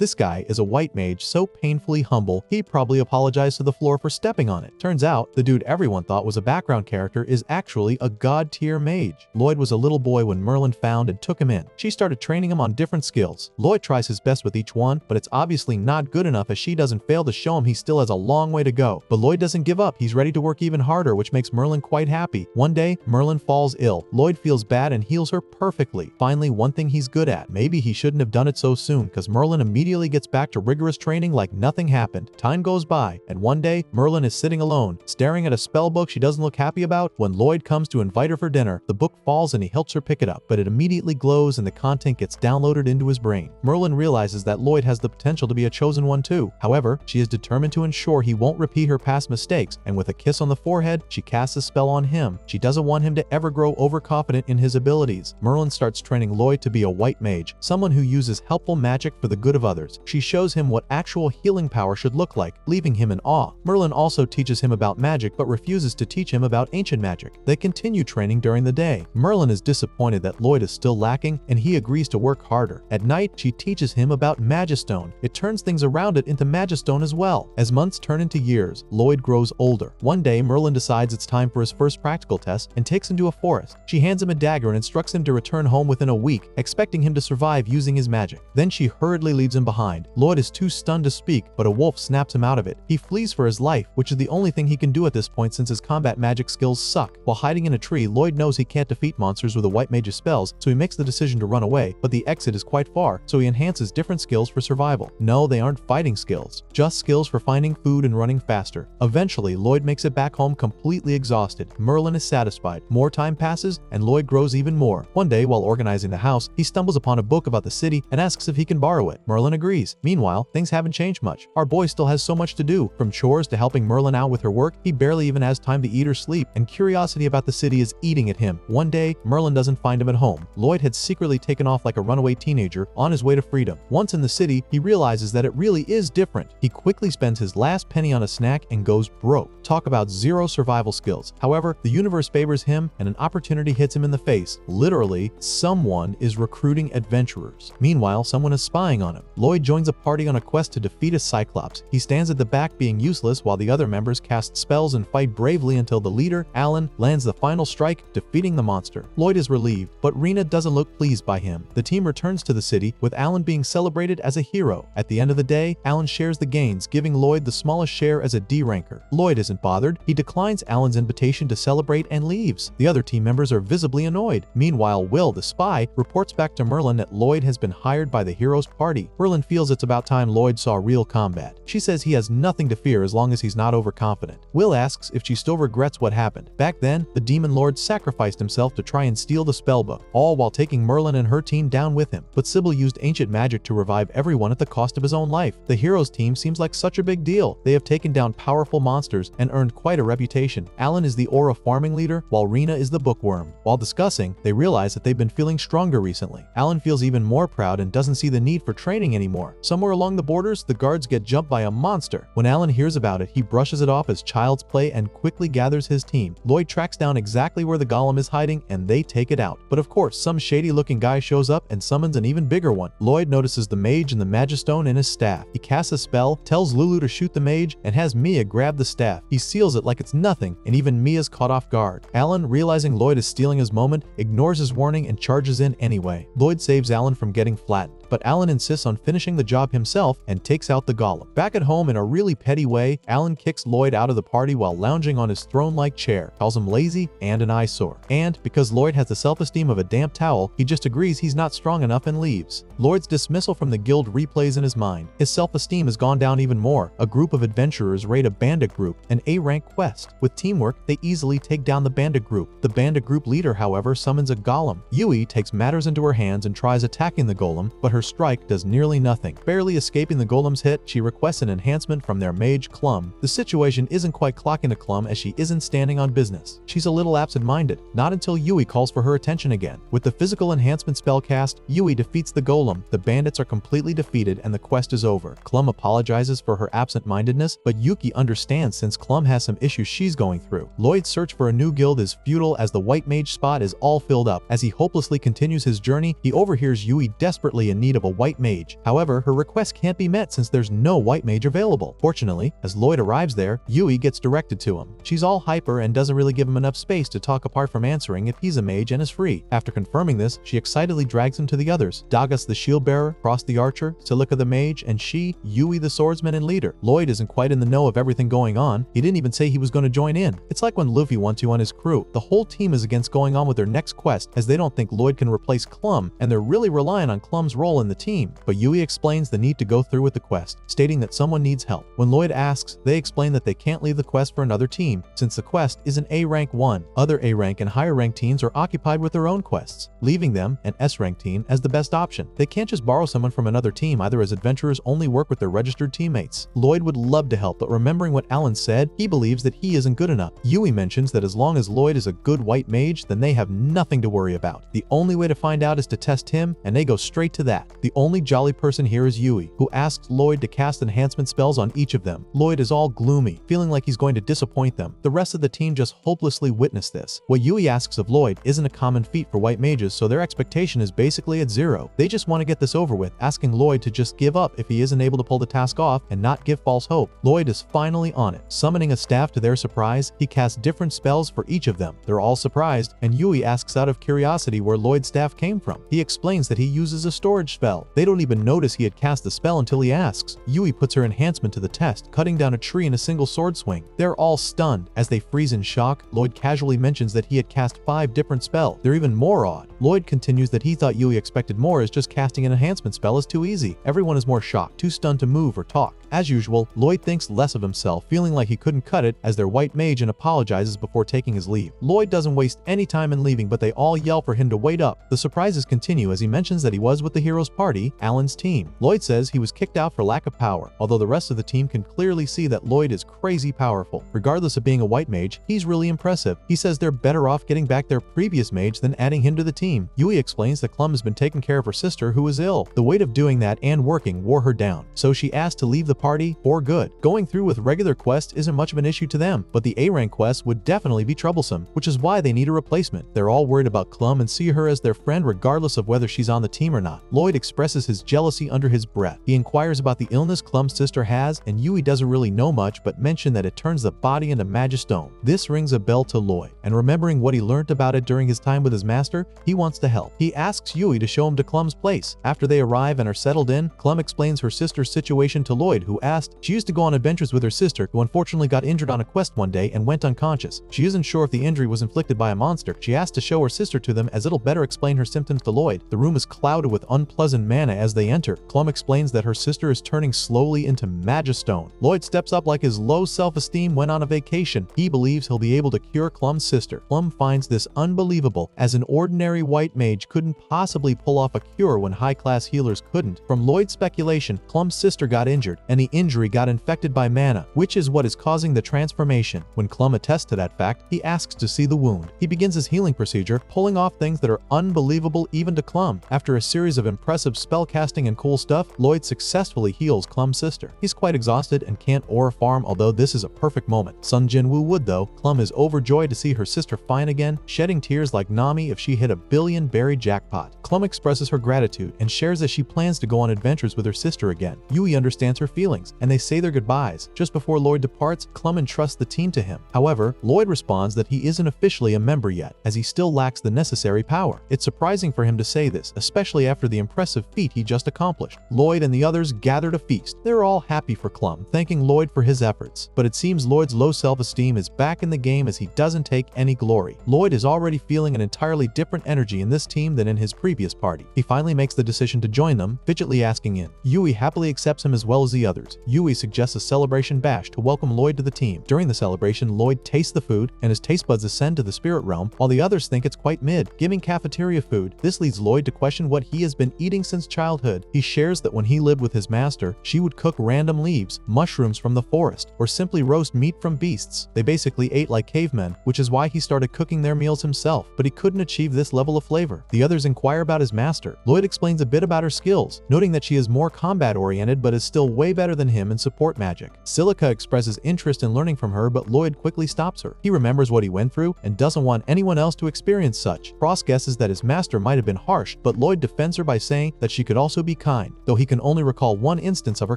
This guy is a white mage so painfully humble, he probably apologized to the floor for stepping on it. Turns out, the dude everyone thought was a background character is actually a god-tier mage. Lloyd was a little boy when Merlin found and took him in. She started training him on different skills. Lloyd tries his best with each one, but it's obviously not good enough as she doesn't fail to show him he still has a long way to go. But Lloyd doesn't give up. He's ready to work even harder, which makes Merlin quite happy. One day, Merlin falls ill. Lloyd feels bad and heals her perfectly. Finally, one thing he's good at. Maybe he shouldn't have done it so soon, because Merlin immediately gets back to rigorous training like nothing happened. Time goes by, and one day, Merlin is sitting alone, staring at a spell book she doesn't look happy about. When Lloyd comes to invite her for dinner, the book falls and he helps her pick it up, but it immediately glows and the content gets downloaded into his brain. Merlin realizes that Lloyd has the potential to be a chosen one too. However, she is determined to ensure he won't repeat her past mistakes, and with a kiss on the forehead, she casts a spell on him. She doesn't want him to ever grow overconfident in his abilities. Merlin starts training Lloyd to be a white mage, someone who uses helpful magic for the good of others. She shows him what actual healing power should look like, leaving him in awe. Merlin also teaches him about magic but refuses to teach him about ancient magic. They continue training during the day. Merlin is disappointed that Lloyd is still lacking, and he agrees to work harder. At night, she teaches him about Magistone. It turns things around it into Magistone as well. As months turn into years, Lloyd grows older. One day, Merlin decides it's time for his first practical test and takes him to a forest. She hands him a dagger and instructs him to return home within a week, expecting him to survive using his magic. Then she hurriedly leaves him behind. Lloyd is too stunned to speak, but a wolf snaps him out of it. He flees for his life, which is the only thing he can do at this point since his combat magic skills suck. While hiding in a tree, Lloyd knows he can't defeat monsters with a white mage's spells, so he makes the decision to run away, but the exit is quite far, so he enhances different skills for survival. No, they aren't fighting skills, just skills for finding food and running faster. Eventually, Lloyd makes it back home completely exhausted. Merlin is satisfied. More time passes, and Lloyd grows even more. One day, while organizing the house, he stumbles upon a book about the city and asks if he can borrow it. Merlin agrees. Meanwhile, things haven't changed much. Our boy still has so much to do. From chores to helping Merlin out with her work, he barely even has time to eat or sleep, and curiosity about the city is eating at him. One day, Merlin doesn't find him at home. Lloyd had secretly taken off like a runaway teenager on his way to freedom. Once in the city, he realizes that it really is different. He quickly spends his last penny on a snack and goes broke. Talk about zero survival skills. However, the universe favors him and an opportunity hits him in the face. Literally, someone is recruiting adventurers. Meanwhile, someone is spying on him. Lloyd joins a party on a quest to defeat a Cyclops. He stands at the back being useless while the other members cast spells and fight bravely until the leader, Alan, lands the final strike, defeating the monster. Lloyd is relieved, but Rena doesn't look pleased by him. The team returns to the city, with Alan being celebrated as a hero. At the end of the day, Alan shares the gains, giving Lloyd the smallest share as a D ranker. Lloyd isn't bothered. He declines Alan's invitation to celebrate and leaves. The other team members are visibly annoyed. Meanwhile, Will, the spy, reports back to Merlin that Lloyd has been hired by the hero's party. Merlin feels it's about time Lloyd saw real combat. She says he has nothing to fear as long as he's not overconfident. Will asks if she still regrets what happened. Back then, the demon lord sacrificed himself to try and steal the spellbook, all while taking Merlin and her team down with him. But Sybil used ancient magic to revive everyone at the cost of his own life. The hero's team seems like such a big deal. They have taken down powerful monsters and earned quite a reputation. Alan is the aura farming leader, while Rena is the bookworm. While discussing, they realize that they've been feeling stronger recently. Alan feels even more proud and doesn't see the need for training anymore. Somewhere along the borders, the guards get jumped by a monster. When Alan hears about it, he brushes it off as child's play and quickly gathers his team. Lloyd tracks down exactly where the golem is hiding and they take it out. But of course, some shady-looking guy shows up and summons an even bigger one. Lloyd notices the mage and the Magistone in his staff. He casts a spell, tells Lulu to shoot the mage, and has Mia grab the staff. He seals it like it's nothing, and even Mia's caught off guard. Alan, realizing Lloyd is stealing his moment, ignores his warning and charges in anyway. Lloyd saves Alan from getting flattened, but Alan insists on finishing the job himself and takes out the golem. Back at home, in a really petty way, Alan kicks Lloyd out of the party while lounging on his throne-like chair, calls him lazy and an eyesore. And because Lloyd has the self-esteem of a damp towel, he just agrees he's not strong enough and leaves. Lloyd's dismissal from the guild replays in his mind. His self-esteem has gone down even more. A group of adventurers raid a bandit group, an A-rank quest. With teamwork, they easily take down the bandit group. The bandit group leader, however, summons a golem. Yui takes matters into her hands and tries attacking the golem, but her strike does nearly nothing. Barely escaping the golem's hit, she requests an enhancement from their mage Clum. The situation isn't quite clocking to Clum as she isn't standing on business. She's a little absent-minded, not until Yui calls for her attention again. With the physical enhancement spell cast, Yui defeats the golem. The bandits are completely defeated and the quest is over. Clum apologizes for her absent-mindedness, but Yuki understands since Clum has some issues she's going through. Lloyd's search for a new guild is futile as the white mage spot is all filled up. As he hopelessly continues his journey, he overhears Yui desperately in need need of a white mage. However, her request can't be met since there's no white mage available. Fortunately, as Lloyd arrives there, Yui gets directed to him. She's all hyper and doesn't really give him enough space to talk apart from answering if he's a mage and is free. After confirming this, she excitedly drags him to the others: Dagas the shield bearer, Frost the archer, Celica the mage, and she, Yui the swordsman and leader. Lloyd isn't quite in the know of everything going on. He didn't even say he was going to join in. It's like when Luffy wants you on his crew. The whole team is against going on with their next quest as they don't think Lloyd can replace Clum, and they're really relying on Clum's role in the team. But Yui explains the need to go through with the quest, stating that someone needs help. When Lloyd asks, they explain that they can't leave the quest for another team since the quest is an A rank 1. Other A rank and higher rank teams are occupied with their own quests, leaving them, an S rank team, as the best option. They can't just borrow someone from another team either, as adventurers only work with their registered teammates. Lloyd would love to help, but remembering what Alan said, he believes that he isn't good enough. Yui mentions that as long as Lloyd is a good white mage, then they have nothing to worry about. The only way to find out is to test him, and they go straight to that. The only jolly person here is Yui, who asks Lloyd to cast enhancement spells on each of them. Lloyd is all gloomy, feeling like he's going to disappoint them. The rest of the team just hopelessly witness this. What Yui asks of Lloyd isn't a common feat for white mages, so their expectation is basically at 0. They just want to get this over with, asking Lloyd to just give up if he isn't able to pull the task off and not give false hope. Lloyd is finally on it. Summoning a staff to their surprise, he casts different spells for each of them. They're all surprised, and Yui asks out of curiosity where Lloyd's staff came from. He explains that he uses a storage spell. They don't even notice he had cast the spell until he asks. Yui puts her enhancement to the test, cutting down a tree in a single sword swing. They're all stunned. As they freeze in shock, Lloyd casually mentions that he had cast 5 different spells. They're even more awed. Lloyd continues that he thought Yui expected more, as just casting an enhancement spell is too easy. Everyone is more shocked, too stunned to move or talk. As usual, Lloyd thinks less of himself, feeling like he couldn't cut it as their white mage, and apologizes before taking his leave. Lloyd doesn't waste any time in leaving, but they all yell for him to wait up. The surprises continue as he mentions that he was with the hero's party, Alan's team. Lloyd says he was kicked out for lack of power, although the rest of the team can clearly see that Lloyd is crazy powerful. Regardless of being a white mage, he's really impressive. He says they're better off getting back their previous mage than adding him to the team. Yui explains that Clum has been taking care of her sister, who is ill. The weight of doing that and working wore her down, so she asked to leave the party for good. Going through with regular quests isn't much of an issue to them, but the A rank quests would definitely be troublesome, which is why they need a replacement. They're all worried about Clum and see her as their friend regardless of whether she's on the team or not. Lloyd expresses his jealousy under his breath. He inquires about the illness Clum's sister has, and Yui doesn't really know much but mention that it turns the body into magistone. This rings a bell to Lloyd, and remembering what he learned about it during his time with his master, he wants to help. He asks Yui to show him to Clum's place. After they arrive and are settled in, Clum explains her sister's situation to Lloyd, who asked she used to go on adventures with her sister, who unfortunately got injured on a quest one day and went unconscious. She isn't sure if the injury was inflicted by a monster. She asked to show her sister to them as it'll better explain her symptoms to Lloyd. The room is clouded with unpleasant mana as they enter. Clum explains that her sister is turning slowly into magistone. Lloyd steps up like his low self-esteem went on a vacation. He believes he'll be able to cure Clum's sister. Clum finds this unbelievable, as an ordinary white mage couldn't possibly pull off a cure when high-class healers couldn't. From Lloyd's speculation, Clum's sister got injured, and the injury got infected by mana, which is what is causing the transformation. When Clum attests to that fact, he asks to see the wound. He begins his healing procedure, pulling off things that are unbelievable even to Clum. After a series of impressive spell casting and cool stuff, Lloyd successfully heals Clum's sister. He's quite exhausted and can't aura farm, although this is a perfect moment. Sun Jinwoo would though. Clum is overjoyed to see her sister fine again, shedding tears like Nami if she hit a billion berry jackpot. Clum expresses her gratitude and shares that she plans to go on adventures with her sister again. Yui understands her feelings, and they say their goodbyes. Just before Lloyd departs, Clum entrusts the team to him. However, Lloyd responds that he isn't officially a member yet, as he still lacks the necessary power. It's surprising for him to say this, especially after the impressive feat he just accomplished. Lloyd and the others gather to feast. They're all happy for Clum, thanking Lloyd for his efforts. But it seems Lloyd's low self-esteem is back in the game as he doesn't take any glory. Lloyd is already feeling an entirely different energy in this team than in his previous party. He finally makes the decision to join them, fidgetly asking in. Yui happily accepts him as well as the others. Yui suggests a celebration bash to welcome Lloyd to the team. During the celebration, Lloyd tastes the food, and his taste buds ascend to the spirit realm, while the others think it's quite mid, giving cafeteria food. This leads Lloyd to question what he has been eating since childhood. He shares that when he lived with his master, she would cook random leaves, mushrooms from the forest, or simply roast meat from beasts. They basically ate like cavemen, which is why he started cooking their meals himself, but he couldn't achieve this level of flavor. The others inquire about his master. Lloyd explains a bit about her skills, noting that she is more combat-oriented but is still way better than him in support magic. Celica expresses interest in learning from her, but Lloyd quickly stops her. He remembers what he went through and doesn't want anyone else to experience such. Frost guesses that his master might have been harsh, but Lloyd defends her by saying that she could also be kind, though he can only recall one instance of her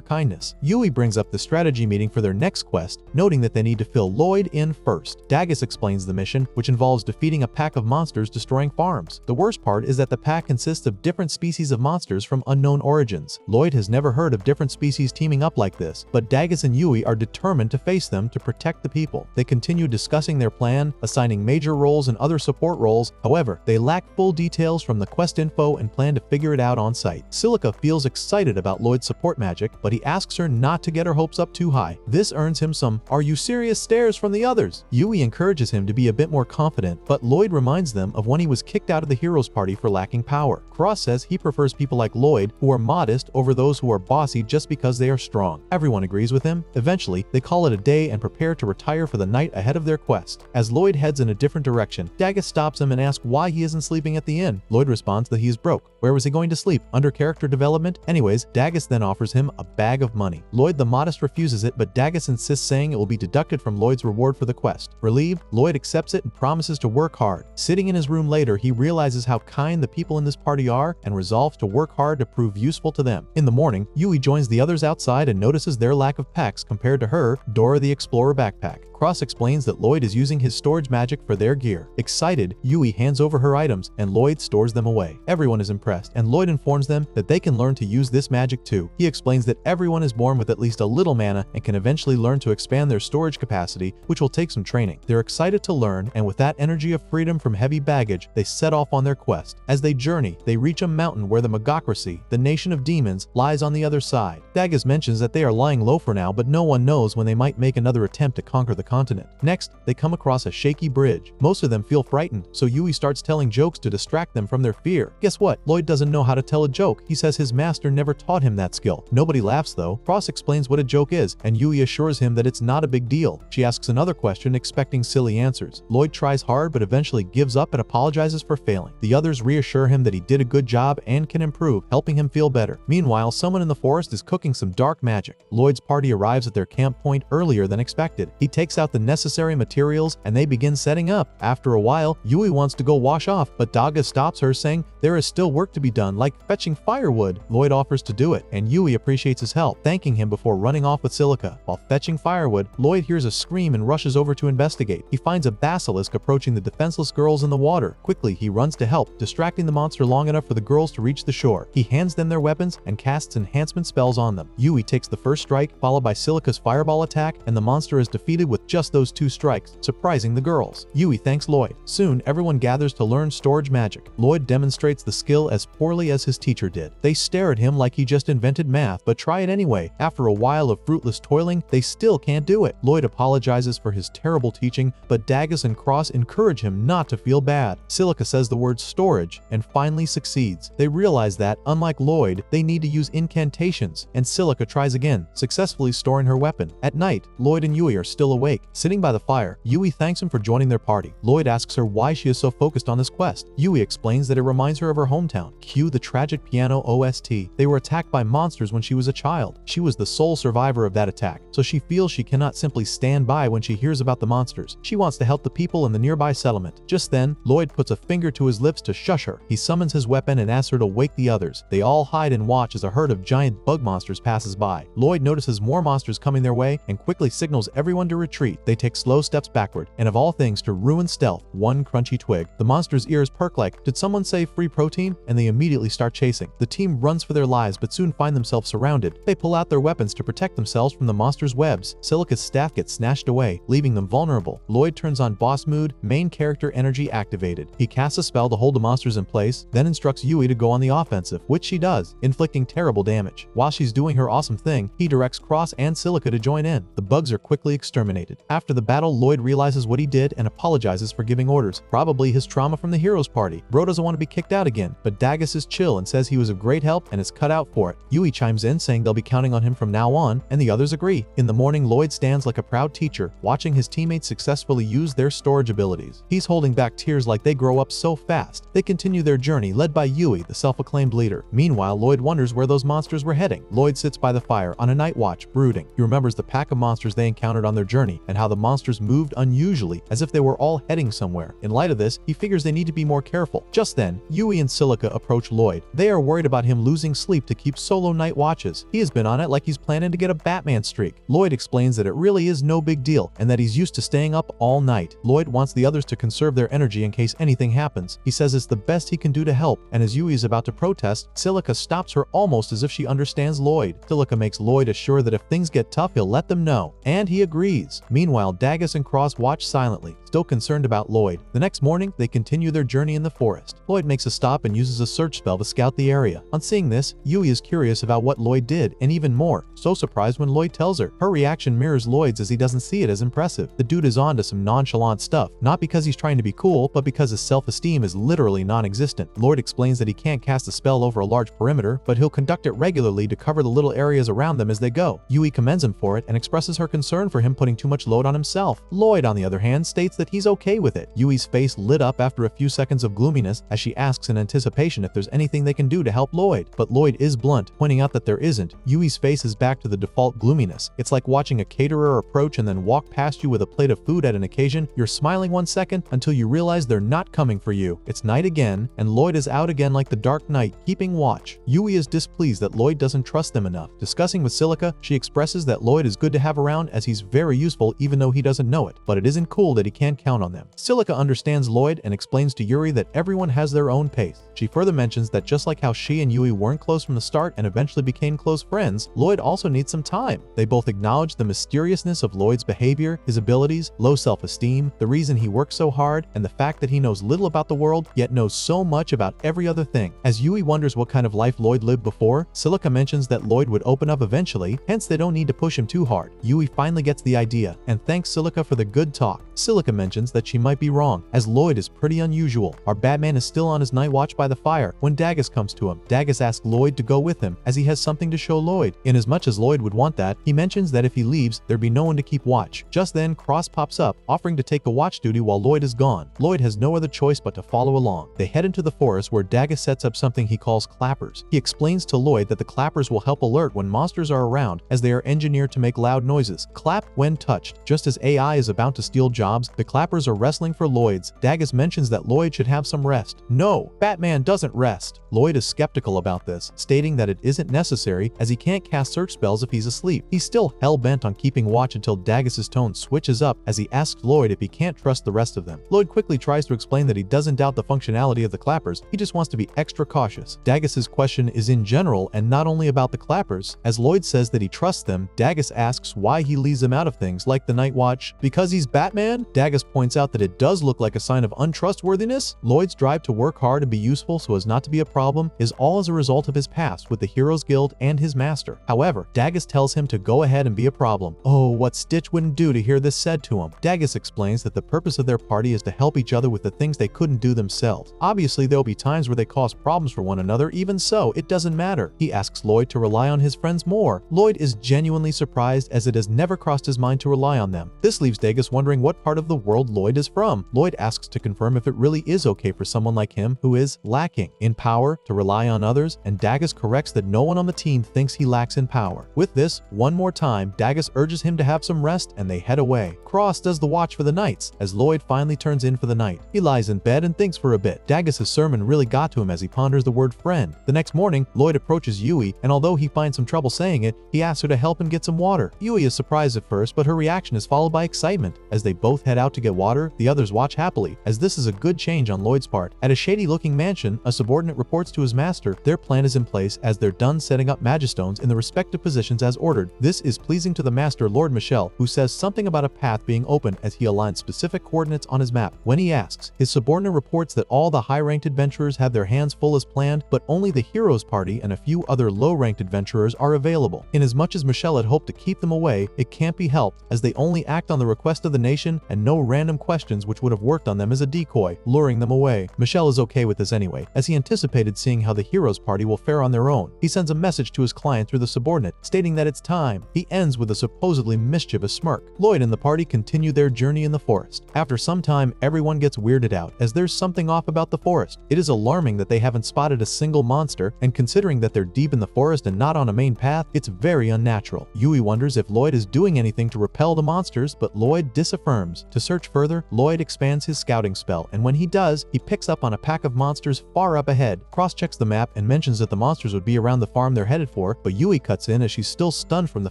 kindness. Yui brings up the strategy meeting for their next quest, noting that they need to fill Lloyd in first. Dagus explains the mission, which involves defeating a pack of monsters destroying farms. The worst part is that the pack consists of different species of monsters from unknown origins. Lloyd has never heard of different species teaming up like this, but Dagus and Yui are determined to face them to protect the people. They continue discussing their plan, assigning major roles and other support roles. However, they lack full details from the quest info and plan to figure it out on site. Silica feels excited about Lloyd's support magic, but he asks her not to get her hopes up too high. This earns him some "are you serious" stares from the others. Yui encourages him to be a bit more confident, but Lloyd reminds them of when he was kicked out of the heroes party for lacking power. Cross says he prefers people like Lloyd who are modest over those who are bossy just because they are strong. Everyone agrees with him. Eventually, they call it a day and prepare to retire for the night ahead of their quest. As Lloyd heads in a different direction, Dagus stops him and asks why he isn't sleeping at the inn. Lloyd responds that he is broke. Where was he going to sleep? Under character development? Anyways, Dagus then offers him a bag of money. Lloyd the modest refuses it, but Dagus insists, saying it will be deducted from Lloyd's reward for the quest. Relieved, Lloyd accepts it and promises to work hard. Sitting in his room later, he realizes how kind the people in this party are and resolves to work hard to prove useful to them. In the morning, Yui joins the others outside and notices their lack of packs compared to her, Dora the Explorer backpack. Cross explains that Lloyd is using his storage magic for their gear. Excited, Yui hands over her items and Lloyd stores them away. Everyone is impressed, and Lloyd informs them that they can learn to use this magic too. He explains that everyone is born with at least a little mana and can eventually learn to expand their storage capacity, which will take some training. They're excited to learn, and with that energy of freedom from heavy baggage, they set off on their quest. As they journey, they reach a mountain where the Magocracy, the nation of demons, lies on the other side. Dagus mentions that they are lying low for now, but no one knows when they might make another attempt to conquer the continent. Next, they come across a shaky bridge. Most of them feel frightened, so Yui starts telling jokes to distract them from their fear. Guess what? Lloyd doesn't know how to tell a joke. He says his master never taught him that skill. Nobody laughs though. Cross explains what a joke is, and Yui assures him that it's not a big deal. She asks another question, expecting silly answers. Lloyd tries hard, but eventually gives up and apologizes for failing. The others reassure him that he did a good job and can improve, helping him feel better. Meanwhile, someone in the forest is cooking some dark magic. Lloyd's party arrives at their camp point earlier than expected. He takes out the necessary materials and they begin setting up. After a while, Yui wants to go wash off, but Daga stops her, saying there is still work to be done, like fetching firewood. Lloyd offers to do it, and Yui appreciates his help, thanking him before running off with Silica. While fetching firewood, Lloyd hears a scream and rushes over to investigate. He finds a basilisk approaching the defenseless girls in the water. Quickly, he runs to help, distracting the monster long enough for the girls to reach the shore. He hands them their weapons and casts enhancement spells on them. Yui takes the first strike, followed by Silica's fireball attack, and the monster is defeated with just those two strikes, surprising the girls. Yui thanks Lloyd. Soon, everyone gathers to learn storage magic. Lloyd demonstrates the skill as poorly as his teacher did. They stare at him like he just invented math, but try it anyway. After a while of fruitless toiling, they still can't do it. Lloyd apologizes for his terrible teaching, but Dagus and Cross encourage him not to feel bad. Silica says the word storage and finally succeeds. They realize that, unlike Lloyd, they need to use incantations, and Silica tries again, successfully storing her weapon. At night, Lloyd and Yui are still awake. Sitting by the fire, Yui thanks him for joining their party. Lloyd asks her why she is so focused on this quest. Yui explains that it reminds her of her hometown. Cue the tragic piano OST. They were attacked by monsters when she was a child. She was the sole survivor of that attack, so she feels she cannot simply stand by when she hears about the monsters. She wants to help the people in the nearby settlement. Just then, Lloyd puts a finger to his lips to shush her. He summons his weapon and asks her to wake the others. They all hide and watch as a herd of giant bug monsters passes by. Lloyd notices more monsters coming their way and quickly signals everyone to retreat. They take slow steps backward, and of all things to ruin stealth, one crunchy twig. The monster's ears perk like, did someone say free protein? And they immediately start chasing. The team runs for their lives but soon find themselves surrounded. They pull out their weapons to protect themselves from the monster's webs. Silica's staff gets snatched away, leaving them vulnerable. Lloyd turns on boss mood, main character energy activated. He casts a spell to hold the monsters in place, then instructs Yui to go on the offensive, which she does, inflicting terrible damage. While she's doing her awesome thing, he directs Cross and Silica to join in. The bugs are quickly exterminated. After the battle, Lloyd realizes what he did and apologizes for giving orders, probably his trauma from the heroes party. Bro doesn't want to be kicked out again, but Dagus is chill and says he was of great help and is cut out for it. Yui chimes in, saying they'll be counting on him from now on, and the others agree. In the morning, Lloyd stands like a proud teacher, watching his teammates successfully use their storage abilities. He's holding back tears like they grow up so fast. They continue their journey, led by Yui, the self-acclaimed leader. Meanwhile, Lloyd wonders where those monsters were heading. Lloyd sits by the fire on a night watch, brooding. He remembers the pack of monsters they encountered on their journey, and how the monsters moved unusually, as if they were all heading somewhere. In light of this, he figures they need to be more careful. Just then, Yui and Silica approach Lloyd. They are worried about him losing sleep to keep solo night watches. He has been on it like he's planning to get a Batman streak. Lloyd explains that it really is no big deal, and that he's used to staying up all night. Lloyd wants the others to conserve their energy in case anything happens. He says it's the best he can do to help, and as Yui is about to protest, Silica stops her almost as if she understands Lloyd. Silica makes Lloyd assure that if things get tough, he'll let them know, and he agrees. Meanwhile, Dagus and Cross watch silently, still concerned about Lloyd. The next morning, they continue their journey in the forest. Lloyd makes a stop and uses a search spell to scout the area. On seeing this, Yui is curious about what Lloyd did, and even more, so surprised when Lloyd tells her. Her reaction mirrors Lloyd's as he doesn't see it as impressive. The dude is on to some nonchalant stuff, not because he's trying to be cool, but because his self-esteem is literally non-existent. Lloyd explains that he can't cast a spell over a large perimeter, but he'll conduct it regularly to cover the little areas around them as they go. Yui commends him for it and expresses her concern for him putting too much load on himself. Lloyd, on the other hand, states that he's okay with it. Yui's face lit up after a few seconds of gloominess as she asks in anticipation if there's anything they can do to help Lloyd. But Lloyd is blunt, pointing out that there isn't. Yui's face is back to the default gloominess. It's like watching a caterer approach and then walk past you with a plate of food at an occasion. You're smiling 1 second until you realize they're not coming for you. It's night again, and Lloyd is out again like the Dark Knight, keeping watch. Yui is displeased that Lloyd doesn't trust them enough. Discussing with Silica, she expresses that Lloyd is good to have around as he's very useful even though he doesn't know it, but it isn't cool that he can't count on them. Silica understands Lloyd and explains to Yuri that everyone has their own pace. She further mentions that just like how she and Yui weren't close from the start and eventually became close friends, Lloyd also needs some time. They both acknowledge the mysteriousness of Lloyd's behavior, his abilities, low self-esteem, the reason he works so hard, and the fact that he knows little about the world, yet knows so much about every other thing. As Yui wonders what kind of life Lloyd lived before, Silica mentions that Lloyd would open up eventually, hence they don't need to push him too hard. Yui finally gets the idea, and thanks Silica for the good talk. Silica mentions that she might be wrong, as Lloyd is pretty unusual. Our Batman is still on his night watch by the fire when Dagus comes to him. Dagus asks Lloyd to go with him, as he has something to show Lloyd. Inasmuch as Lloyd would want that, he mentions that if he leaves, there'd be no one to keep watch. Just then, Cross pops up, offering to take the watch duty while Lloyd is gone. Lloyd has no other choice but to follow along. They head into the forest where Dagus sets up something he calls clappers. He explains to Lloyd that the clappers will help alert when monsters are around, as they are engineered to make loud noises. Clap when touched. Just as AI is about to steal jobs, the clappers are wrestling for Lloyd's. Dagus mentions that Lloyd should have some rest. No, Batman doesn't rest. Lloyd is skeptical about this, stating that it isn't necessary as he can't cast search spells if he's asleep. He's still hell-bent on keeping watch until Dagus's tone switches up as he asks Lloyd if he can't trust the rest of them. Lloyd quickly tries to explain that he doesn't doubt the functionality of the clappers, he just wants to be extra cautious. Dagus's question is in general and not only about the clappers. As Lloyd says that he trusts them, Dagus asks why he leaves them out of things like the night watch. Because he's Batman? Dagus points out that it does look like a sign of untrustworthiness. Lloyd's drive to work hard and be useful so as not to be a problem is all as a result of his past with the Heroes Guild and his master. However, Dagus tells him to go ahead and be a problem. Oh, what Stitch wouldn't do to hear this said to him. Dagus explains that the purpose of their party is to help each other with the things they couldn't do themselves. Obviously, there'll be times where they cause problems for one another, even so, it doesn't matter. He asks Lloyd to rely on his friends more. Lloyd is genuinely surprised as it has never crossed his mind to rely on them. This leaves Dagus wondering what part of the world Lloyd is from. Lloyd asks to confirm if it really is okay for someone like him who is lacking in power to rely on others, and Dagus corrects that no one on the team thinks he lacks in power. With this, one more time, Dagus urges him to have some rest and they head away. Cross does the watch for the nights as Lloyd finally turns in for the night. He lies in bed and thinks for a bit. Dagus's sermon really got to him as he ponders the word friend. The next morning, Lloyd approaches Yui, and although he finds some trouble saying it, he asks her to help him get some water. Yui is surprised at first, but her reaction is followed by excitement. As they both head out to get water, the others watch happily, as this is a good change on Lloyd's part. At a shady-looking mansion, a subordinate reports to his master their plan is in place as they're done setting up magistones in the respective positions as ordered. This is pleasing to the master, Lord Michel, who says something about a path being open as he aligns specific coordinates on his map. When he asks, his subordinate reports that all the high-ranked adventurers have their hands full as planned, but only the heroes party and a few other low-ranked adventurers are available. Inasmuch as Michel had hoped to keep them away, it can't be helped as they only act on the request of the nation and no random questions which would have worked on them as a decoy, luring them away. Michel is okay with this anyway, as he anticipated seeing how the heroes party will fare on their own. He sends a message to his client through the subordinate, stating that it's time. He ends with a supposedly mischievous smirk. Lloyd and the party continue their journey in the forest. After some time, everyone gets weirded out, as there's something off about the forest. It is alarming that they haven't spotted a single monster, and considering that they're deep in the forest and not on a main path, it's very unnatural. Yui wonders if Lloyd is doing anything to repel all the monsters, but Lloyd disaffirms. To search further, Lloyd expands his scouting spell, and when he does, he picks up on a pack of monsters far up ahead, cross-checks the map, and mentions that the monsters would be around the farm they're headed for, but Yui cuts in as she's still stunned from the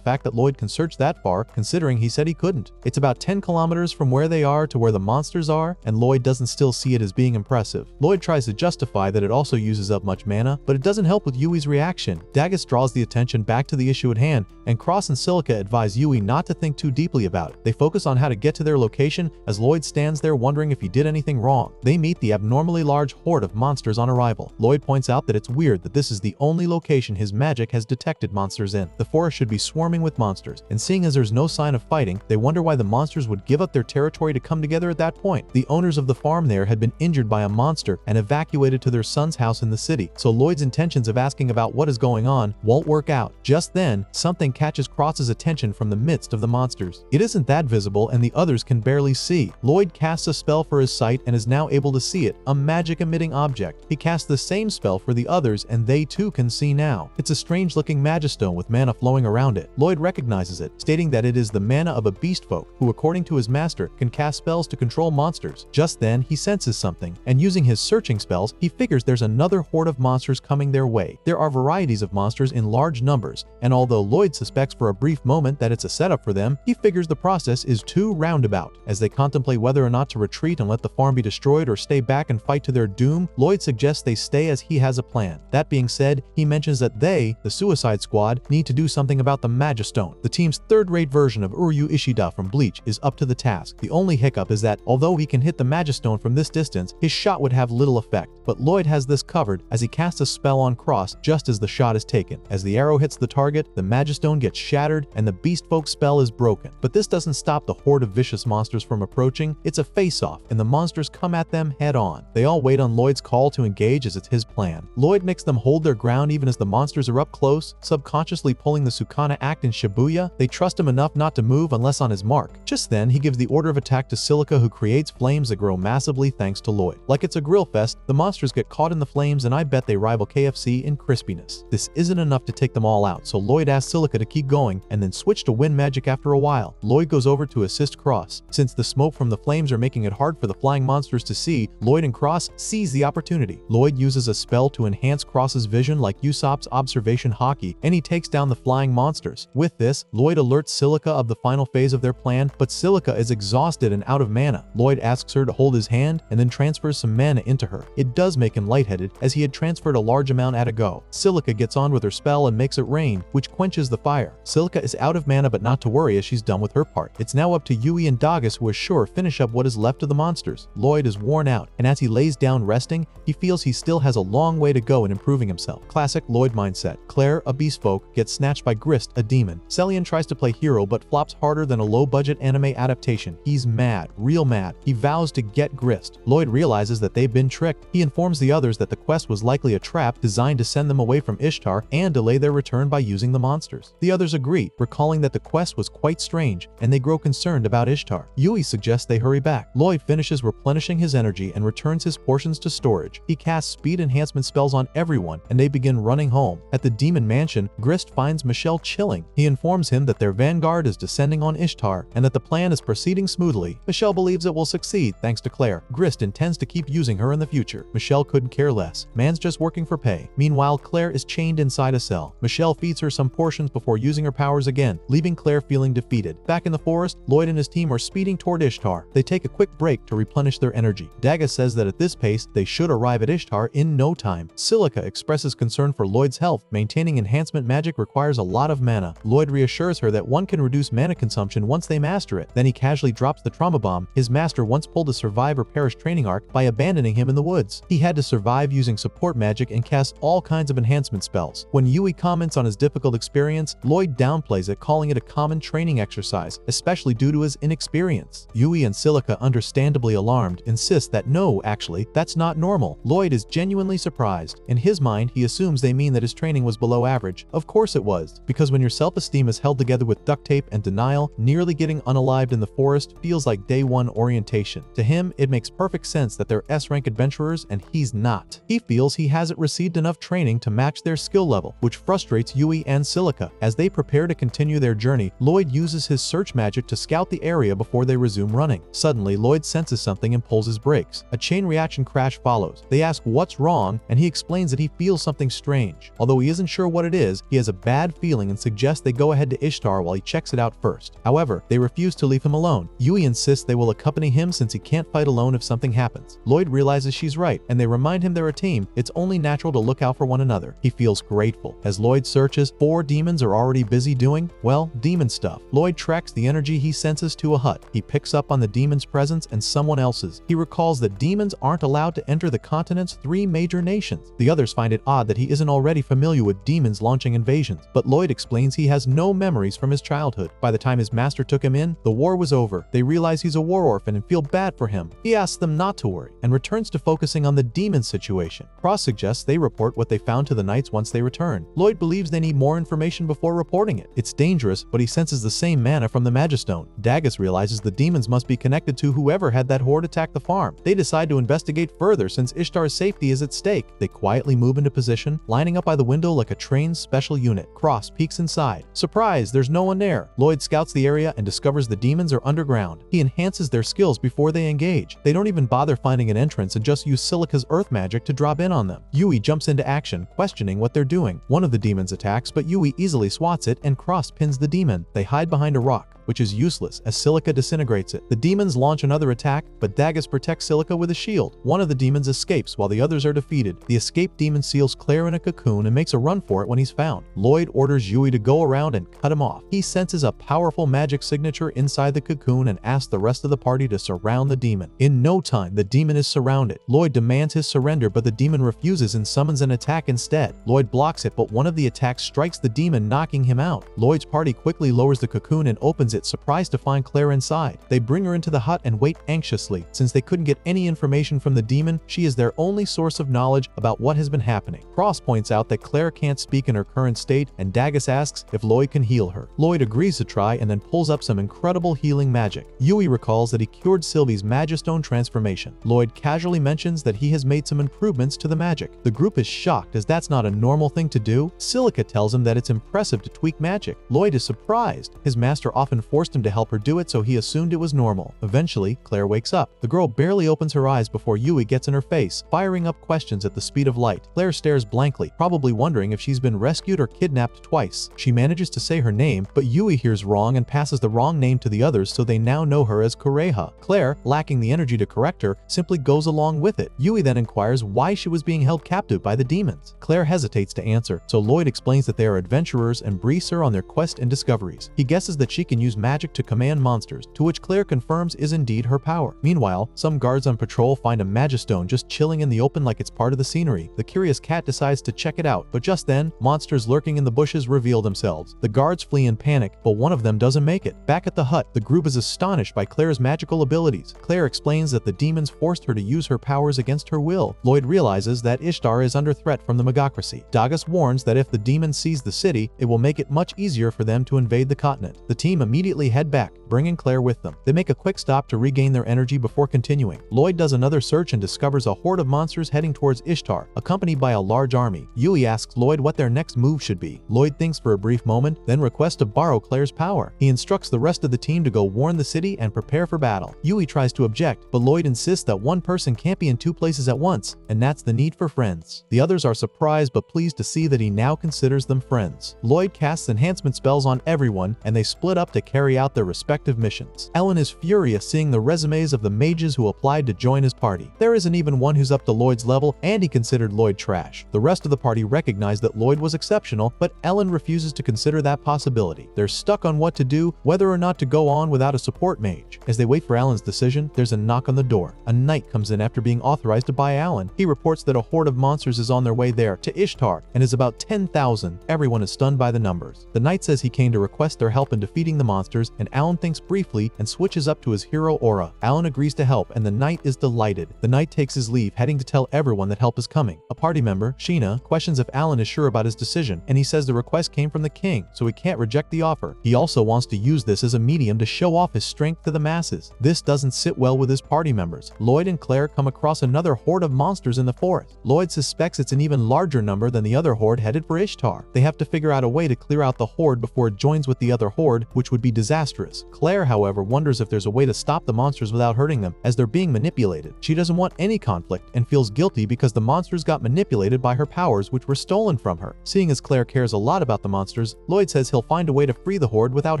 fact that Lloyd can search that far, considering he said he couldn't. It's about 10 kilometers from where they are to where the monsters are, and Lloyd doesn't still see it as being impressive. Lloyd tries to justify that it also uses up much mana, but it doesn't help with Yui's reaction. Dagus draws the attention back to the issue at hand, and Cross and Silica advise Yui not to think too deeply about it. They focus on how to get to their location as Lloyd stands there wondering if he did anything wrong. They meet the abnormally large horde of monsters on arrival. Lloyd points out that it's weird that this is the only location his magic has detected monsters in. The forest should be swarming with monsters, and seeing as there's no sign of fighting, they wonder why the monsters would give up their territory to come together at that point. The owners of the farm there had been injured by a monster and evacuated to their son's house in the city, so Lloyd's intentions of asking about what is going on won't work out. Just then, something catches Cross's attention from the midst of the monsters. It isn't that visible, and the others can barely see. Lloyd casts a spell for his sight and is now able to see it, a magic-emitting object. He casts the same spell for the others, and they too can see now. It's a strange-looking magistone with mana flowing around it. Lloyd recognizes it, stating that it is the mana of a beast folk who, according to his master, can cast spells to control monsters. Just then, he senses something, and using his searching spells, he figures there's another horde of monsters coming their way. There are varieties of monsters in large numbers, and although Lloyd suspects for a brief moment that it's a setup for them, he figures the process is too roundabout. As they contemplate whether or not to retreat and let the farm be destroyed or stay back and fight to their doom, Lloyd suggests they stay as he has a plan. That being said, he mentions that they, the Suicide Squad, need to do something about the Magistone. The team's third-rate version of Uryu Ishida from Bleach is up to the task. The only hiccup is that, although he can hit the Magistone from this distance, his shot would have little effect. But Lloyd has this covered as he casts a spell on Cross just as the shot is taken. As the arrow hits the target, the Magistone gets shattered and the Beast Folk spell is broken. But this doesn't stop the horde of vicious monsters from approaching. It's a face-off, and the monsters come at them head-on. They all wait on Lloyd's call to engage as it's his plan. Lloyd makes them hold their ground even as the monsters are up close, subconsciously pulling the Sukana act in Shibuya. They trust him enough not to move unless on his mark. Just then, he gives the order of attack to Silica, who creates flames that grow massively thanks to Lloyd. Like it's a grill fest, the monsters get caught in the flames, and I bet they rival KFC in crispiness. This isn't enough to take them all out, so Lloyd asks Silica to keep going and then switch to wind magic after a while. Lloyd goes over to assist Cross. Since the smoke from the flames are making it hard for the flying monsters to see, Lloyd and Cross seize the opportunity. Lloyd uses a spell to enhance Cross's vision like Usopp's observation hockey, and he takes down the flying monsters. With this, Lloyd alerts Silica of the final phase of their plan, but Silica is exhausted and out of mana. Lloyd asks her to hold his hand and then transfers some mana into her. It does make him lightheaded, as he had transferred a large amount at a go. Silica gets on with her spell and makes it rain, which quenches the fire. Silica is out of mana, but not to worry as she's done with her part. It's now up to Yui and Dagus, who are sure finish up what is left of the monsters. Lloyd is worn out, and as he lays down resting, he feels he still has a long way to go in improving himself. Classic Lloyd mindset. Claire, a beast folk, gets snatched by Grist, a demon. Celian tries to play hero but flops harder than a low-budget anime adaptation. He's mad, real mad. He vows to get Grist. Lloyd realizes that they've been tricked. He informs the others that the quest was likely a trap designed to send them away from Ishtar and delay their return by using the monsters. The others agree, recalling that the quest was quite strange, and they grow concerned about Ishtar. Yui suggests they hurry back. Lloyd finishes replenishing his energy and returns his portions to storage. He casts speed enhancement spells on everyone, and they begin running home. At the demon mansion, Grist finds Michelle chilling. He informs him that their vanguard is descending on Ishtar, and that the plan is proceeding smoothly. Michelle believes it will succeed thanks to Claire. Grist intends to keep using her in the future. Michelle couldn't care less. Man's just working for pay. Meanwhile, Claire is chained inside a cell. Michelle feeds her some portions before using her powers again, leaving Claire feeling defeated. Back in the forest, Lloyd and his team are speeding toward Ishtar. They take a quick break to replenish their energy. Dagus says that at this pace, they should arrive at Ishtar in no time. Silica expresses concern for Lloyd's health. Maintaining enhancement magic requires a lot of mana. Lloyd reassures her that one can reduce mana consumption once they master it. Then he casually drops the trauma bomb. His master once pulled a survive or perish training arc by abandoning him in the woods. He had to survive using support magic and cast all kinds of enhancement spells. When Yui comments on his difficult experience, Lloyd downplays it, calling it a common training exercise, especially due to his inexperience. Yui and Silica, understandably alarmed, insist that no, actually, that's not normal. Lloyd is genuinely surprised. In his mind, he assumes they mean that his training was below average. Of course it was, because when your self-esteem is held together with duct tape and denial, nearly getting unalived in the forest feels like day one orientation. To him, it makes perfect sense that they're S-rank adventurers and he's not. He feels he hasn't received enough training to match their skill level, which frustrates Yui and Silica. As they prepare to continue their journey, Lloyd uses uses his search magic to scout the area before they resume running. Suddenly, Lloyd senses something and pulls his brakes. A chain reaction crash follows. They ask what's wrong, and he explains that he feels something strange. Although he isn't sure what it is, he has a bad feeling and suggests they go ahead to Ishtar while he checks it out first. However, they refuse to leave him alone. Yui insists they will accompany him since he can't fight alone if something happens. Lloyd realizes she's right, and they remind him they're a team. It's only natural to look out for one another. He feels grateful. As Lloyd searches, 4 demons are already busy doing, well, demon stuff. Lloyd tracks the energy he senses to a hut. He picks up on the demon's presence and someone else's. He recalls that demons aren't allowed to enter the continent's 3 major nations. The others find it odd that he isn't already familiar with demons launching invasions, but Lloyd explains he has no memories from his childhood. By the time his master took him in, the war was over. They realize he's a war orphan and feel bad for him. He asks them not to worry and returns to focusing on the demon situation. Cross suggests they report what they found to the knights once they return. Lloyd believes they need more information before reporting it. It's dangerous, but he senses the same mana from the Magistone. Dagus realizes the demons must be connected to whoever had that horde attack the farm. They decide to investigate further since Ishtar's safety is at stake. They quietly move into position, lining up by the window like a trained special unit. Cross peeks inside. Surprise, there's no one there. Lloyd scouts the area and discovers the demons are underground. He enhances their skills before they engage. They don't even bother finding an entrance and just use Silica's earth magic to drop in on them. Yui jumps into action, questioning what they're doing. One of the demons attacks, but Yui easily swats it and Cross pins the demon. They hide behind a rock, which is useless as Silica disintegrates it. The demons launch another attack, but Dagus protects Silica with a shield. One of the demons escapes while the others are defeated. The escaped demon seals Claire in a cocoon and makes a run for it when he's found. Lloyd orders Yui to go around and cut him off. He senses a powerful magic signature inside the cocoon and asks the rest of the party to surround the demon. In no time, the demon is surrounded. Lloyd demands his surrender, but the demon refuses and summons an attack instead. Lloyd blocks it, but one of the attacks strikes the demon, knocking him out. Lloyd's party quickly lowers the cocoon and opens it, surprised to find Claire inside. They bring her into the hut and wait anxiously. Since they couldn't get any information from the demon, she is their only source of knowledge about what has been happening. Cross points out that Claire can't speak in her current state, and Dagus asks if Lloyd can heal her. Lloyd agrees to try and then pulls up some incredible healing magic. Yui recalls that he cured Sylvie's Magistone transformation. Lloyd casually mentions that he has made some improvements to the magic. The group is shocked as that's not a normal thing to do. Silica tells him that it's impressive to tweak magic. Lloyd is surprised. His master often forced him to help her do it, so he assumed it was normal. Eventually, Claire wakes up. The girl barely opens her eyes before Yui gets in her face, firing up questions at the speed of light. Claire stares blankly, probably wondering if she's been rescued or kidnapped twice. She manages to say her name, but Yui hears wrong and passes the wrong name to the others, so they now know her as Kureha. Claire, lacking the energy to correct her, simply goes along with it. Yui then inquires why she was being held captive by the demons. Claire hesitates to answer, so Lloyd explains that they are adventurers and briefs her on their quest and discoveries. He guesses that she can use magic to command monsters, to which Claire confirms is indeed her power. Meanwhile, some guards on patrol find a Magistone just chilling in the open like it's part of the scenery. The curious cat decides to check it out, but just then, monsters lurking in the bushes reveal themselves. The guards flee in panic, but one of them doesn't make it. Back at the hut, the group is astonished by Claire's magical abilities. Claire explains that the demons forced her to use her powers against her will. Lloyd realizes that Ishtar is under threat from the Magocracy. Dagus warns that if the demon seize the city, it will make it much easier for them to invade the continent. The team immediately head back, bringing Claire with them. They make a quick stop to regain their energy before continuing. Lloyd does another search and discovers a horde of monsters heading towards Ishtar, accompanied by a large army. Yui asks Lloyd what their next move should be. Lloyd thinks for a brief moment, then requests to borrow Claire's power. He instructs the rest of the team to go warn the city and prepare for battle. Yui tries to object, but Lloyd insists that one person can't be in 2 places at once, and that's the need for friends. The others are surprised but pleased to see that he now considers them friends. Lloyd casts enhancement spells on everyone, and they split up to carry out their respective missions. Ellen is furious seeing the resumes of the mages who applied to join his party. There isn't even one who's up to Lloyd's level, and he considered Lloyd trash. The rest of the party recognize that Lloyd was exceptional, but Ellen refuses to consider that possibility. They're stuck on what to do, whether or not to go on without a support mage. As they wait for Alan's decision, there's a knock on the door. A knight comes in after being authorized to buy Alan. He reports that a horde of monsters is on their way there, to Ishtar, and is about 10,000. Everyone is stunned by the numbers. The knight says he came to request their help in defeating the monsters, and Alan thinks briefly and switches up to his hero aura. Alan agrees to help, and the knight is delighted. The knight takes his leave, heading to tell everyone that help is coming. A party member, Sheena, questions if Alan is sure about his decision, and he says the request came from the king, so he can't reject the offer. He also wants to use this as a medium to show off his strength to the masses. This doesn't sit well with his party members. Lloyd and Claire come across another horde of monsters in the forest. Lloyd suspects it's an even larger number than the other horde headed for Ishtar. They have to figure out a way to clear out the horde before it joins with the other horde, which would be disastrous. Claire, however, wonders if there's a way to stop the monsters without hurting them, as they're being manipulated. She doesn't want any conflict and feels guilty because the monsters got manipulated by her powers, which were stolen from her. Seeing as Claire cares a lot about the monsters, Lloyd says he'll find a way to free the horde without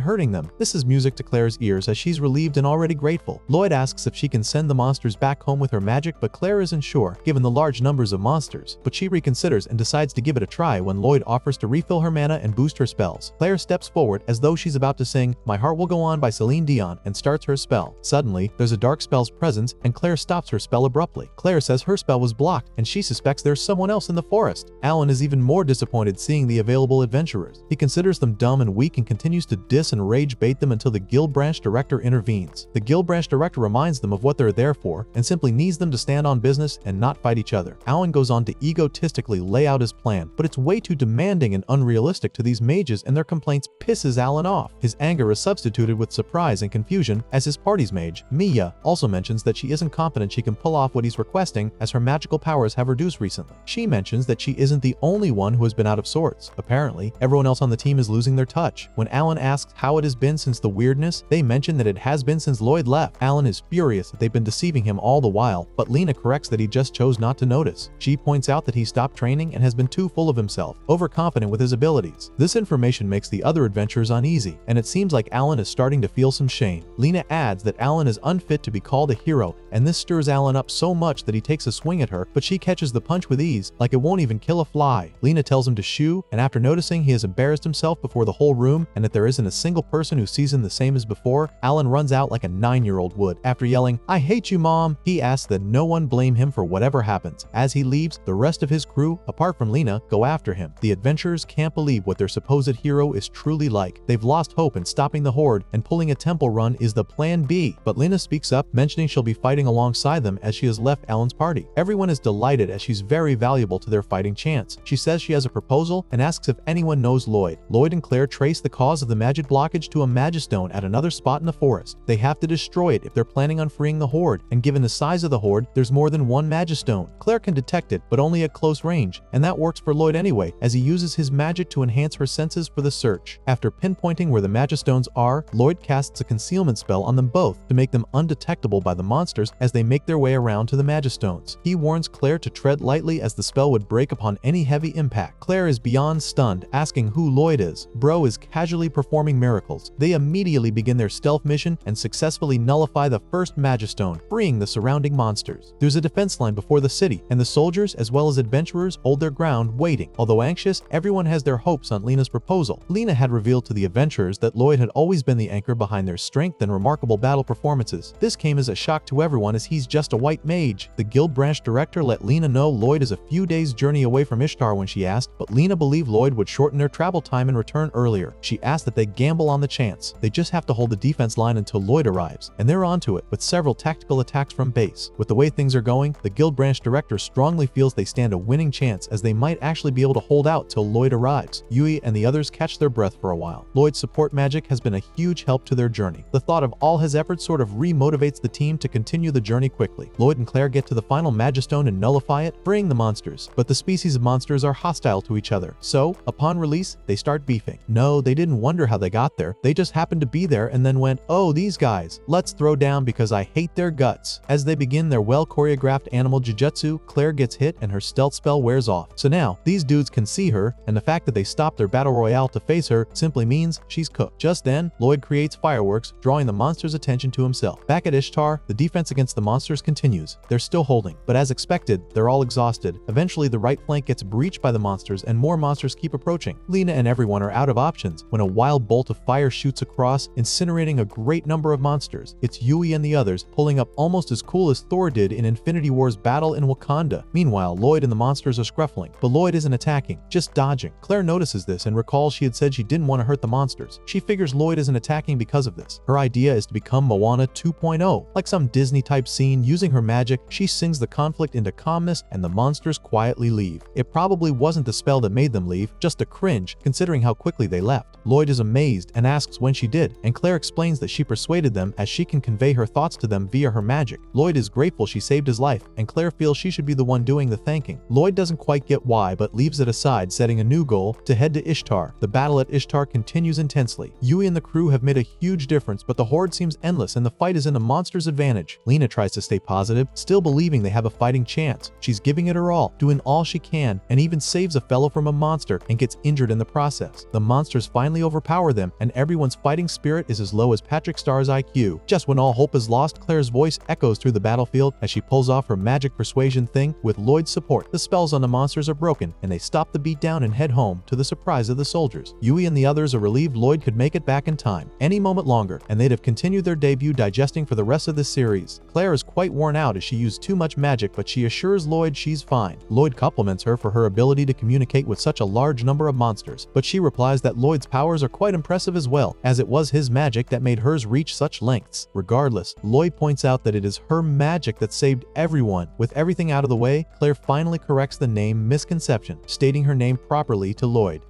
hurting them. This is music to Claire's ears as she's relieved and already grateful. Lloyd asks if she can send the monsters back home with her magic, but Claire isn't sure, given the large numbers of monsters. But she reconsiders and decides to give it a try when Lloyd offers to refill her mana and boost her spells. Claire steps forward as though she's about to sing "My Heart Will Go On" by Celine Dion and starts her spell. Suddenly, there's a dark spell's presence and Claire stops her spell abruptly. Claire says her spell was blocked and she suspects there's someone else in the forest. Alan is even more disappointed seeing the available adventurers. He considers them dumb and weak and continues to diss and rage bait them until the guild branch director intervenes. The guild branch director reminds them of what they're there for and simply needs them to stand on business and not fight each other. Alan goes on to egotistically lay out his plan, but it's way too demanding and unrealistic to these mages, and their complaints pisses Alan off. His anger is substituted with surprise and confusion as his party's mage, Mia, also mentions that she isn't confident she can pull off what he's requesting as her magical powers have reduced recently. She mentions that she isn't the only one who has been out of sorts. Apparently, everyone else on the team is losing their touch. When Alan asks how it has been since the weirdness, they mention that it has been since Lloyd left. Alan is furious that they've been deceiving him all the while, but Lena corrects that he just chose not to notice. She points out that he stopped training and has been too full of himself, overconfident with his abilities. This information makes the other adventurers uneasy, and it seems like Alan is starting to feel some shame. Lena adds that Alan is unfit to be called a hero, and this stirs Alan up so much that he takes a swing at her, but she catches the punch with ease, like it won't even kill a fly. Lena tells him to shoo, and after noticing he has embarrassed himself before the whole room and that there isn't a single person who sees him the same as before, Alan runs out like a 9-year-old would. After yelling, "I hate you, Mom," he asks that no one blame him for whatever happens. As he leaves, the rest of his crew, apart from Lena, go after him. The adventurers can't believe what their supposed hero is truly like. They've lost hope in stopping the horde, and pulling a temple run is the plan B. But Lena speaks up, mentioning she'll be fighting alongside them as she has left Alan's party. Everyone is delighted as she's very valuable to their fighting chance. She says she has a proposal and asks if anyone knows Lloyd. Lloyd and Claire trace the cause of the magic blockage to a magistone at another spot in the forest. They have to destroy it if they're planning on freeing the horde, and given the size of the horde, there's more than one magistone. Claire can detect it, but only at close range, and that works for Lloyd anyway, as he uses his magic to enhance her senses for the search. After pinpointing where the magistones are, Lloyd casts a concealment spell on them both to make them undetectable by the monsters as they make their way around to the magistones. He warns Claire to tread lightly as the spell would break upon any heavy impact. Claire is beyond stunned, asking who Lloyd is. Bro is casually performing miracles. They immediately begin their stealth mission and successfully nullify the first magistone, freeing the surrounding monsters. There's a defense line before the city, and the soldiers as well as adventurers hold their ground, waiting. Although anxious, everyone has their hopes on Lena's proposal. Lena had revealed to the adventurers that Lloyd had always been the anchor behind their strength and remarkable battle performances. This came as a shock to everyone as he's just a white mage. The guild branch director let Lena know Lloyd is a few days' journey away from Ishtar when she asked, but Lena believed Lloyd would shorten their travel time and return earlier. She asked that they gamble on the chance. They just have to hold the defense line until Lloyd arrives, and they're onto it with several tactical attacks from base. With the way things are going, the guild branch director strongly feels they stand a winning chance as they might actually be able to hold out till Lloyd arrives. Yui and the others catch their breath for a while. Lloyd's support magic has been a huge help to their journey. The thought of all his efforts sort of re-motivates the team to continue the journey quickly. Lloyd and Claire get to the final magistone and nullify it, freeing the monsters. But the species of monsters are hostile to each other, so upon release, they start beefing. No, they didn't wonder how they got there. They just happened to be there and then went, "Oh, these guys. Let's throw down because I hate their guts." As they begin their well-choreographed animal jujutsu, Claire gets hit and her stealth spell wears off. So now, these dudes can see her, and the fact that they stopped their battle royale to face her simply means she's cooked. Just then, Lloyd creates fireworks, drawing the monsters' attention to himself. Back at Ishtar, the defense against the monsters continues. They're still holding, but as expected, they're all exhausted. Eventually, the right flank gets breached by the monsters and more monsters keep approaching. Lena and everyone are out of options when a wild bolt of fire shoots across, incinerating a great number of monsters. It's Yui and the others pulling up almost as cool as Thor did in Infinity War's battle in Wakanda. Meanwhile, Lloyd and the monsters are scruffling, but Lloyd isn't attacking, just dodging. Claire notices this and recalls she had said she didn't want to hurt the monsters. She figures Lloyd isn't attacking because of this. Her idea is to become Moana 2.0. Like some Disney-type scene, using her magic, she sings the conflict into calmness and the monsters quietly leave. It probably wasn't the spell that made them leave, just a cringe, considering how quickly they left. Lloyd is amazed and asks when she did, and Claire explains that she persuaded them as she can convey her thoughts to them via her magic. Lloyd is grateful she saved his life, and Claire feels she should be the one doing the thanking. Lloyd doesn't quite get why, but leaves it aside, setting a new goal to head to Ishtar. The battle at Ishtar continues intensely. Yui and the crew have made a huge difference, but the horde seems endless and the fight is in the monster's advantage. Lena tries to stay positive, still believing they have a fighting chance. She's giving it her all, doing all she can, and even saves a fellow from a monster and gets injured in the process. The monsters finally overpower them, and everyone's fighting spirit is as low as Patrick Starr's IQ. Just when all hope is lost, Claire's voice echoes through the battlefield as she pulls off her magic persuasion thing. With Lloyd's support, the spells on the monsters are broken, and they stop the beatdown and head home, to the surprise of the soldiers. Yui and the others are relieved Lloyd could make it back in time. Any moment longer, and they'd have continued their debut digesting for the rest of the series. Claire is quite worn out as she used too much magic, but she assures Lloyd she's fine. Lloyd compliments her for her ability to communicate with such a large number of monsters, but she replies that Lloyd's powers are quite impressive as well, as it was his magic that made hers reach such lengths. Regardless, Lloyd points out that it is her magic that saved everyone. With everything out of the way, Claire finally corrects the name misconception, stating her name properly to Lloyd.